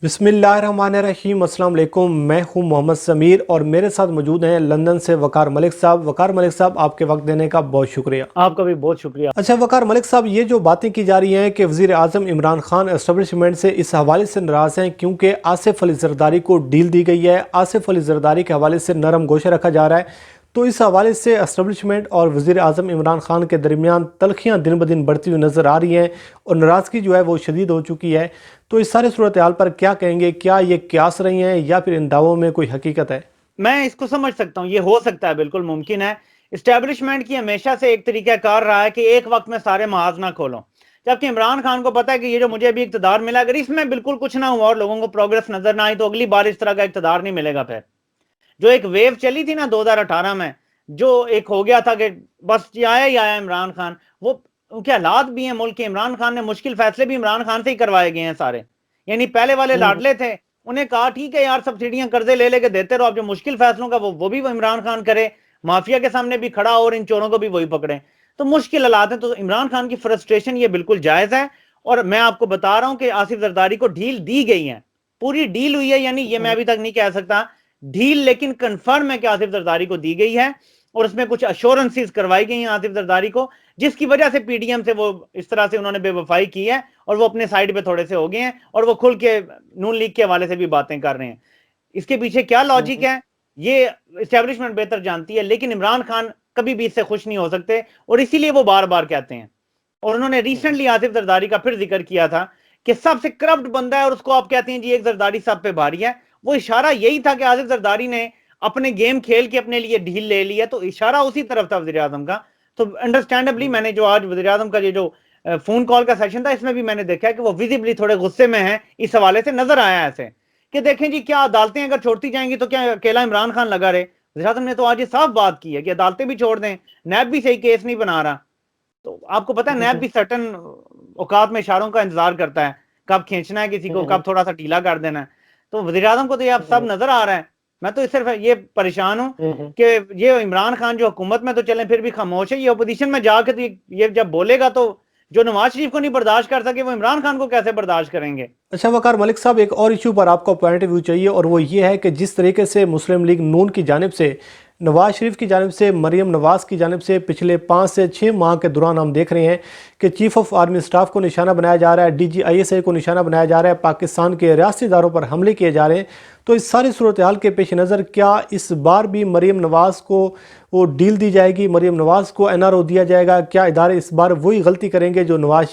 बिस्मिल्लाहिर्रहमानिर्रहीम। अस्सलाम वालेकुम। मैं हूं मोहम्मद समीर और मेरे साथ मौजूद हैं लंदन से वकार मलिक साहब। वकार मलिक साहब, आपके वक्त देने का बहुत शुक्रिया। आपका भी बहुत शुक्रिया। अच्छा वकार मलिक साहब, ये जो बातें की जा रही हैं कि वज़ीर आज़म इमरान खान एस्टेब्लिशमेंट से इस हवाले से नाराज़ हैं क्योंकि आसिफ अली ज़रदारी को डील दी गई है, आसिफ अली ज़रदारी के हवाले से नरम गोशा रखा जा रहा है, तो इस हवाले से एस्टेब्लिशमेंट और वज़ीर आज़म इमरान खान के दरमियान तलखियाँ दिन ब दिन बढ़ती हुई नज़र आ रही हैं और नाराज़गी जो है वो शदीद हो चुकी है। तो इस सारे सूरत हाल पर क्या कहेंगे? क्या ये क्यास रही हैं या फिर इन दावों में कोई हकीकत है? मैं इसको समझ सकता हूँ, ये हो सकता है, बिल्कुल मुमकिन है। इस्टेब्लिशमेंट की हमेशा से एक तरीका कार रहा है कि एक वक्त में सारे महाज ना खोलो, जबकि इमरान खान को पता है कि ये जो मुझे अभी इक्तदार मिला, अगर इसमें बिल्कुल कुछ ना हुआ और लोगों को प्रोग्रेस नजर ना आई तो अगली बार इस तरह का इक्तदार नहीं मिलेगा। फिर जो एक वेव चली थी ना 2018 में, जो एक हो गया था कि बस आया ही आया इमरान खान, वो उनके हालात भी हैं मुल्क के। इमरान खान ने मुश्किल फैसले भी इमरान खान से ही करवाए गए हैं सारे। यानी पहले वाले लाडले थे, उन्हें कहा ठीक है यार सब्सिडियां कर्जे ले लेके देते रहो, अब जो मुश्किल फैसलों का वो भी इमरान खान करे, माफिया के सामने भी खड़ा और इन चोरों को भी वही पकड़े। तो मुश्किल हालात है। तो इमरान खान की फ्रस्ट्रेशन ये बिल्कुल जायज है। और मैं आपको बता रहा हूं कि आसिफ जरदारी को ढील दी गई है, पूरी डील हुई है। यानी ये मैं अभी तक नहीं कह सकता ढील, लेकिन कंफर्म है कि आसिफ जरदारी को दी गई है और उसमें कुछ अश्योरेंसेस करवाई गई हैं आसिफ जरदारी को, जिसकी वजह से पीडीएम से वो इस तरह से उन्होंने बेवफाई की है और वो अपने साइड पे थोड़े से हो गए हैं और वो खुल के नून लीग के हवाले से भी बातें कर रहे हैं। इसके पीछे क्या लॉजिक है ये एस्टेब्लिशमेंट बेहतर जानती है, लेकिन इमरान खान कभी भी इससे खुश नहीं हो सकते और इसीलिए वो बार बार कहते हैं। और उन्होंने रिसेंटली आसिफ जरदारी का फिर जिक्र किया था कि सबसे करप्ट बंदा है और उसको आप कहते हैं जी एक जरदारी सब पे भारी है। वो इशारा यही था कि आसिफ जरदारी ने अपने गेम खेल के अपने लिए ढील ले ली है, तो इशारा उसी तरफ था वजीर आजम का। तो अंडरस्टैंडेबली मैंने जो आज वजीर आजम का ये जो फोन कॉल का सेशन था, इसमें भी मैंने देखा है कि वो विजिबली थोड़े गुस्से में है। इस हवाले से नजर आया ऐसे कि देखें जी क्या अदालतें अगर छोड़ती जाएंगी तो क्या अकेला इमरान खान लगा रहे। वजीर आजम ने तो आज ये साफ बात की है कि अदालतें भी छोड़ दें, नैब भी सही केस नहीं बना रहा। तो आपको पता है नैब भी सर्टन औकात में इशारों का इंतजार करता है, कब खींचना है किसी को, कब थोड़ा सा ढीला कर देना है। तो वजीर आजम को तो ये अब सब नजर आ रहा है। मैं तो सिर्फ ये परेशान हूं कि ये इमरान खान जो हुकूमत में तो चले फिर भी खामोश है, ये अपोजिशन में जाके तो ये जब बोलेगा तो जो नवाज शरीफ को नहीं बर्दाश्त कर सके वो इमरान खान को कैसे बर्दाश्त करेंगे। अच्छा वकार मलिक साहब, एक और इशू पर आपका पॉइंट ऑफ व्यू चाहिए और वो ये है कि जिस तरीके से मुस्लिम लीग नून की जानिब से, नवाज शरीफ की जानिब से, मरीम नवाज़ की जानिब से पिछले 5 से 6 माह के दौरान हम देख रहे हैं कि चीफ ऑफ आर्मी स्टाफ को निशाना बनाया जा रहा है, DGISI को निशाना बनाया जा रहा है, पाकिस्तान के रियासती इदारों पर हमले किए जा रहे हैं। तो इस सारी सूरत हाल के पेश नज़र क्या इस बार भी मरीम नवाज़ को वो डील दी जाएगी, मरीम नवाज़ को NRO दिया जाएगा? क्या इदारे इस बार वही गलती करेंगे जो नवाज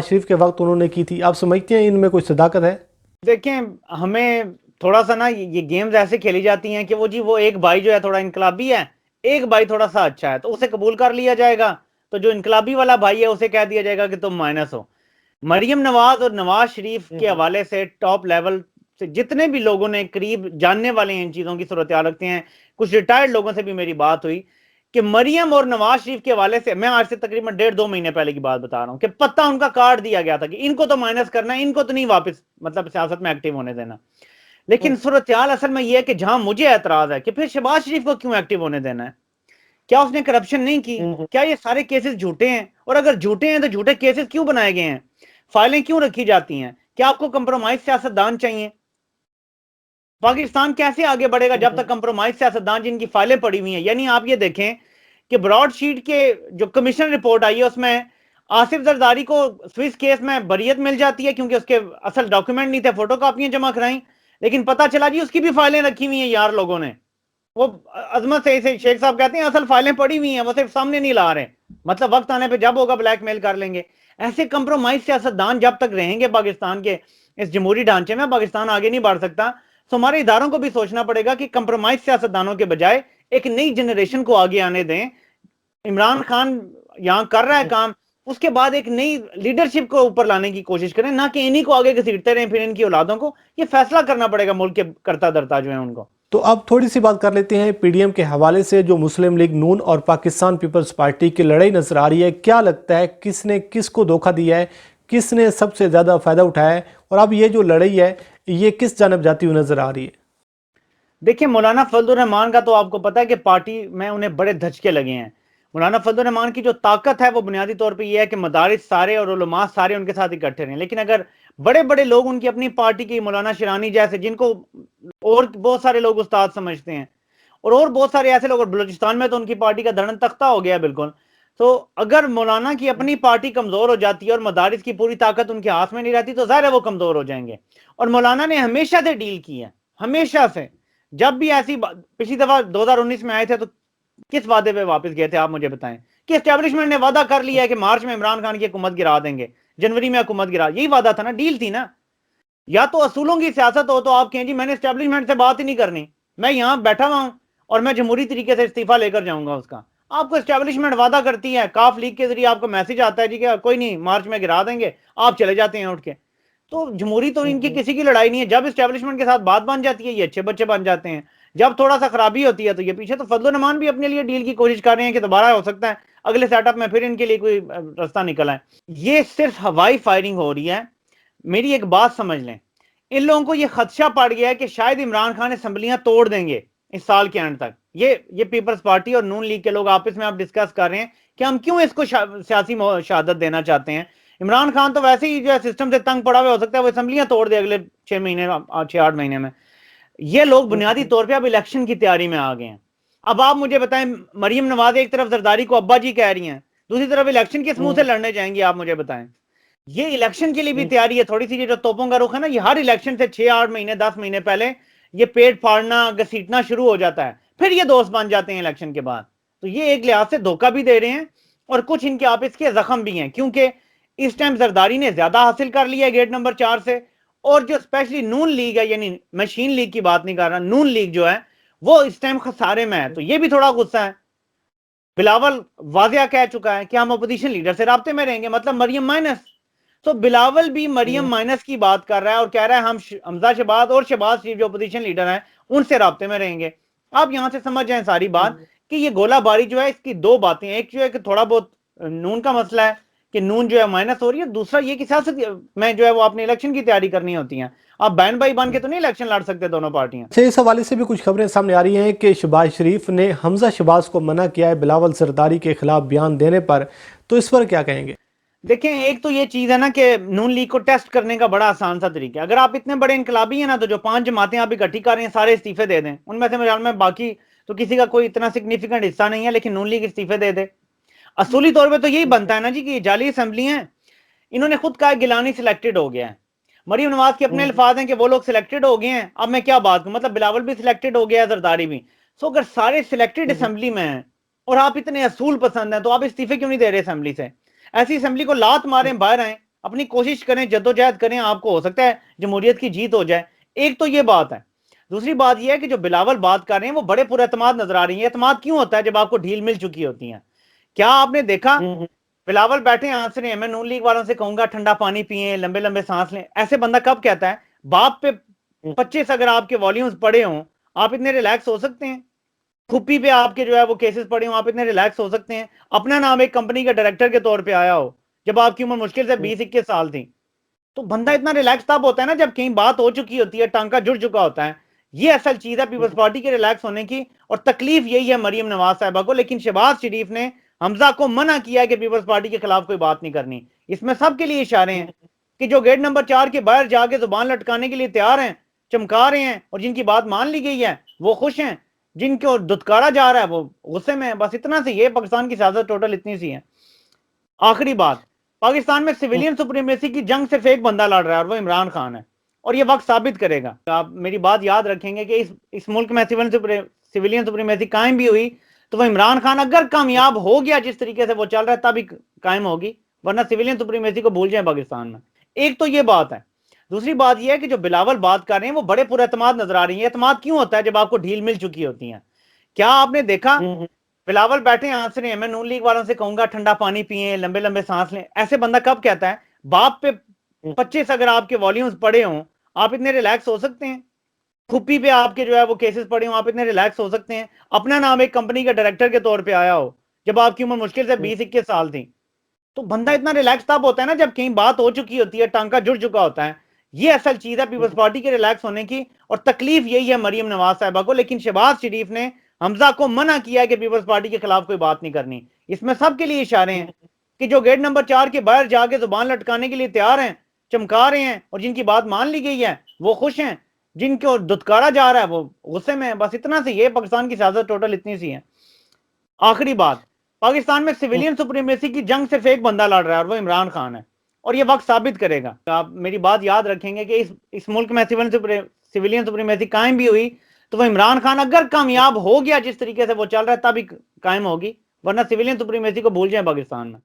शरीफ के वक्त उन्होंने की थी? आप समझते हैं इनमें कोई सदाकत है? देखें, हमें थोड़ा सा ना ये गेम्स ऐसे खेली जाती हैं कि वो एक भाई जो है थोड़ा इनकलाबी है, एक भाई थोड़ा सा अच्छा है, तो उसे कबूल कर लिया जाएगा। तो जो इनकलाबी वाला भाई है उसे कह दिया जाएगा कि तुम माइनस हो। मरियम नवाज और नवाज शरीफ के हवाले से टॉप लेवल से जितने भी लोगों ने करीब जानने वाले हैं इन चीजों की सूरत रखते हैं, कुछ रिटायर्ड लोगों से भी मेरी बात हुई कि मरियम और नवाज शरीफ के हवाले से, मैं आज से तकरीबन 1.5-2 महीने पहले की बात बता रहा हूं कि पत्ता उनका काट दिया गया था कि इनको तो माइनस करना है, इनको तो नहीं वापस मतलब सियासत में एक्टिव होने देना। लेकिन सूरत असल में यह है कि जहां मुझे एतराज है कि फिर शहबाज शरीफ को क्यों एक्टिव होने देना है? क्या उसने करप्शन नहीं की? क्या ये सारे केसेस झूठे हैं? और अगर झूठे हैं तो झूठे केसेस क्यों बनाए गए हैं? फाइलें क्यों रखी जाती हैं? क्या आपको कंप्रोमाइज सियासतदान चाहिए? पाकिस्तान कैसे आगे बढ़ेगा जब तक कंप्रोमाइज सियासतदान जिनकी फाइलें पड़ी हुई हैं? यानी आप ये देखें कि ब्रॉडशीट के जो कमीशन रिपोर्ट आई है उसमें आसिफ जरदारी को स्विस केस में बरियत मिल जाती है क्योंकि उसके असल डॉक्यूमेंट नहीं थे, फोटो कॉपियां जमा कराई, लेकिन पता चला जी उसकी भी फाइलें रखी हुई हैं यार लोगों ने। वो अजमत से शेख साहब कहते हैं असल फाइलें पड़ी हुई हैं, वो सिर्फ सामने नहीं ला रहे, मतलब वक्त आने पे जब होगा ब्लैकमेल कर लेंगे। ऐसे कंप्रोमाइज सियासतदान जब तक रहेंगे पाकिस्तान के इस जमहूरी ढांचे में, पाकिस्तान आगे नहीं बढ़ सकता। तो हमारे इदारों को भी सोचना पड़ेगा कि कंप्रोमाइज सियासतदानों के बजाय एक नई जनरेशन को आगे आने दें। इमरान खान यहां कर रहा है काम, उसके बाद एक नई लीडरशिप को ऊपर लाने की कोशिश करें, ना कि इन्हीं को आगे घसीटते रहें फिर इनकी औलादों को। ये फैसला करना पड़ेगा मुल्क के करता धरता जो है उनको। तो अब थोड़ी सी बात कर लेते हैं PDM के हवाले से। जो मुस्लिम लीग नून और पाकिस्तान पीपल्स पार्टी की लड़ाई नजर आ रही है, क्या लगता है किसने किसको धोखा दिया है, किसने सबसे ज़्यादा फ़ायदा उठाया है, और अब ये जो लड़ाई है ये किस जानब जाती हुई नजर आ रही है? देखिए, मौलाना फजलुर रहमान का तो आपको पता है कि पार्टी में उन्हें बड़े धचके लगे हैं। मौलाना फजलुर रहमान की जो ताकत है वो बुनियादी तौर पे ये है कि मदारिस सारे और उलमा सारे उनके साथ इकट्ठे रहे। लेकिन अगर बड़े बड़े लोग उनकी अपनी पार्टी की, मौलाना शिरानी जैसे, जिनको और बहुत सारे लोग उस्ताद समझते हैं, और बहुत सारे ऐसे लोग, बलूचिस्तान में तो उनकी पार्टी का धड़न तख्ता हो गया बिल्कुल। तो अगर मौलाना की अपनी पार्टी कमजोर हो जाती है और मदारिस की पूरी ताकत उनके हाथ में नहीं रहती, तो जाहिर है वो कमजोर हो जाएंगे। और मौलाना ने हमेशा से डील की है, हमेशा से। जब भी ऐसी पिछली दफा 2019 में आए थे तो किस वादे पे वापस गए थे, आप मुझे बताएं। कि एस्टेब्लिशमेंट ने वादा कर लिया है कि मार्च में इमरान खान की हुकूमत गिरा देंगे, जनवरी में हुकूमत गिरा, यही वादा था ना, डील थी ना। या तो असूलों की सियासत हो तो आप कहें जी मैंने एस्टेब्लिशमेंट से बात ही नहीं करनी, मैं यहां बैठा हुआ हूं और मैं जमहूरी तरीके से इस्तीफा लेकर जाऊंगा उसका। आपको एस्टेब्लिशमेंट वादा करती है, काफ लीग के जरिए आपको मैसेज आता है जी कि कोई नहीं मार्च में गिरा देंगे, आप चले जाते हैं उठ के। तो जमहूरी तो इनकी किसी की लड़ाई नहीं है। जब एस्टेब्लिशमेंट के साथ बात बन जाती है ये अच्छे बच्चे बन जाते हैं, जब थोड़ा सा खराबी होती है तो ये पीछे। तो फजल रहमान भी अपने लिए डील की कोशिश कर रहे हैं कि दोबारा हो सकता है अगले सेटअप में फिर इनके लिए कोई रास्ता निकल आए। ये सिर्फ हवाई फायरिंग हो रही है। मेरी एक बात समझ लें, इन लोगों को यह खदशा पड़ गया है कि शायद इमरान खान असम्बलियां तोड़ देंगे इस साल के एंड तक। ये पीपल्स पार्टी और नून लीग के लोग आपस में आप डिस्कस कर रहे हैं कि हम क्यों इसको सियासी शहादत देना चाहते हैं। इमरान खान तो वैसे ही जो है सिस्टम से तंग पड़ा हुआ, हो सकता है वो असम्बलियां तोड़ दे अगले 6-8 महीने में। ये लोग बुनियादी तौर पर अब इलेक्शन की तैयारी में आ गए हैं। अब आप मुझे बताएं, मरियम नवाज एक तरफ जरदारी को अब्बा जी कह रही हैं, दूसरी तरफ इलेक्शन किस मुंह से लड़ने जाएंगी, आप मुझे बताएं। ये इलेक्शन के लिए भी तैयारी है थोड़ी सी। ये जो तोपों का रुख है ना, ये हर इलेक्शन से 6-8 महीने 10 महीने पहले ये पेट फाड़ना घसीटना शुरू हो जाता है, फिर ये दोस्त बन जाते हैं इलेक्शन के बाद। तो ये एक लिहाज से धोखा भी दे रहे हैं और कुछ इनके आपस के जख्म भी हैं, क्योंकि इस टाइम जरदारी ने ज्यादा हासिल कर लिया है गेट नंबर 4 से। और जो स्पेशली नून लीग है, यानी मशीन लीग की बात नहीं कर रहा, नून लीग जो है वो इस टाइम खसारे में है। तो ये भी थोड़ा गुस्सा है। बिलावल वाजिया कह चुका है कि हम अपोजिशन लीडर से राब्ते में रहेंगे, मतलब मरियम माइनस। तो बिलावल भी मरियम माइनस की बात कर रहा है और कह रहा है हम हमजा शहबाज और शहबाज शरीफ जो अपोजिशन लीडर हैं उनसे राब्ते में रहेंगे। आप यहां से समझ जाएं सारी बात कि ये गोलाबारी जो है इसकी दो बातें, एक जो है कि थोड़ा बहुत नून का मसला है कि नून जो है माइनस हो रही है, दूसरा ये कि सियासत में जो है वो अपनी इलेक्शन की तैयारी करनी होती है। आप बहन भाई बन के तो नहीं इलेक्शन लड़ सकते दोनों पार्टियां। अच्छा, इस हवाले से भी कुछ खबरें सामने आ रही हैं कि शहबाज शरीफ ने हमजा शहबाज को मना किया है बिलावल सरदारी के खिलाफ बयान देने पर, तो इस पर क्या कहेंगे? देखें, एक तो ये चीज है ना कि नून लीग को टेस्ट करने का बड़ा आसान सा तरीका है। अगर आप इतने बड़े इनकलाबी हैं ना, तो जो 5 जमातें आप इकट्ठी कर रहे हैं सारे इस्तीफे दे दें। उनमें से मेरे ख्याल में बाकी तो किसी का कोई इतना सिग्निफिकेंट हिस्सा नहीं है, लेकिन नून लीग इस्तीफे दे दे। असूली तौर पर तो यही बनता है ना जी कि ये जाली असेंबली है। इन्होंने खुद कहा गिलानी सिलेक्टेड हो गया है, मरियम नवाज के अपने अल्फाज हैं कि वो लोग सिलेक्टेड हो गए हैं। अब मैं क्या बात करूं, मतलब बिलावल भी सिलेक्टेड हो गया है, जरदारी भी। सो अगर सारे सिलेक्टेड असेंबली में हैं और आप इतने असूल पसंद हैं, तो आप इस्तीफे क्यों नहीं दे रहे असेंबली से? ऐसी असेंबली को लात मारें, बाहर आए, अपनी कोशिश करें, जद्दोजहद करें, आपको हो सकता है जमहूरियत की जीत हो जाए। एक तो ये बात है। दूसरी बात यह है कि जो बिलावल बात कर रहे हैं वो बड़े पुरएतमाद नजर आ रही है। एतमाद क्यों होता है? जब आपको ढील मिल चुकी होती है। क्या आपने देखा बिलावल बैठे आंस रहे हैं, मैं नून लीग वालों से कहूंगा ठंडा पानी पिए, लंबे लंबे सांस लें। ऐसे बंदा कब कहता है? बाप पे 25 अगर आपके वॉल्यूम्स पड़े हों, आप इतने रिलैक्स हो सकते हैं? खुप्पी पे आपके जो है वो केसेस पड़े हों, आप इतने रिलैक्स हो सकते हैं? अपना नाम एक कंपनी के डायरेक्टर के तौर पे आया हो जब आपकी उम्र मुश्किल से 20-21 साल थी, तो बंदा इतना रिलैक्स तब होता है ना जब कहीं बात हो चुकी होती है, टांका जुड़ चुका होता है। ये असल चीज है पीपल्स पार्टी के रिलैक्स होने की, और तकलीफ यही है मरियम नवाज साहबा को। लेकिन शहबाज शरीफ ने हमजा को मना किया कि पीपल्स पार्टी के खिलाफ कोई बात नहीं करनी। इसमें सबके लिए इशारे हैं कि जो गेट नंबर 4 के बाहर जाके जुबान लटकाने के लिए तैयार हैं, चमका रहे हैं, और जिनकी बात मान ली गई है वो खुश हैं, जिनको दुत्कारा जा रहा है वो गुस्से में है। बस इतना सी ये पाकिस्तान की सियासत टोटल इतनी सी है। आखिरी बात, पाकिस्तान में सिविलियन सुप्रीमेसी की जंग सिर्फ एक बंदा लड़ रहा है और वो इमरान खान है, और ये वक्त साबित करेगा। आप मेरी बात याद रखेंगे कि इस मुल्क में सिविलियन सुप्रीमेसी कायम भी हुई तो वो इमरान खान अगर कामयाब हो गया जिस तरीके से वो चल रहा है तभी कायम होगी, वरना सिविलियन सुप्रीमेसी को भूल जाए पाकिस्तान में। एक तो ये बात है। दूसरी बात यह है कि जो बिलावल बात कर रहे हैं वो बड़े पुरएतमाद नजर आ रही है। एतमाद क्यों होता है? जब आपको ढील मिल चुकी होती है। क्या आपने देखा बिलावल बैठे आंस रहे हैं, मैं नून लीग वालों से कहूंगा ठंडा पानी पिए, लंबे लंबे सांस लें। ऐसे बंदा कब कहता है? बाप पे 25 अगर आपके वॉल्यूम्स पड़े हों, आप इतने रिलैक्स हो सकते हैं? खुप्पी पे आपके जो है वो केसेस पड़े हों, आप इतने रिलैक्स हो सकते हैं? अपना नाम एक कंपनी के डायरेक्टर के तौर पे आया हो जब आपकी उम्र मुश्किल से 20-21 साल थी, तो बंदा इतना रिलैक्स तब होता है ना जब कहीं बात हो चुकी होती है, टांका जुड़ चुका होता है। ये असल चीज है पीपल्स पार्टी के रिलैक्स होने की, और तकलीफ यही है मरियम नवाज साहबा को। लेकिन शहबाज शरीफ ने हमजा को मना किया कि पीपल्स पार्टी के खिलाफ कोई बात नहीं करनी। इसमें सबके लिए इशारे हैं कि जो गेट नंबर 4 के बाहर जाके जुबान लटकाने के लिए तैयार हैं, चमका रहे हैं और जिनकी बात मान ली गई है वो खुश हैं, जिनको दुत्कारा जा रहा है वो गुस्से में है। बस इतना सी, ये पाकिस्तान की सियासत टोटल इतनी सी है। आखिरी बात, पाकिस्तान में सिविलियन सुप्रीमेसी की जंग सिर्फ एक बंदा लड़ रहा है और वो इमरान खान है, और ये वक्त साबित करेगा। आप मेरी बात याद रखेंगे कि इस मुल्क में सिविलियन सुप्रीमेसी कायम भी हुई तो वो इमरान खान अगर कामयाब हो गया जिस तरीके से वो चल रहा है तभी कायम होगी, वरना सिविलियन सुप्रीमेसी को भूल जाए पाकिस्तान में।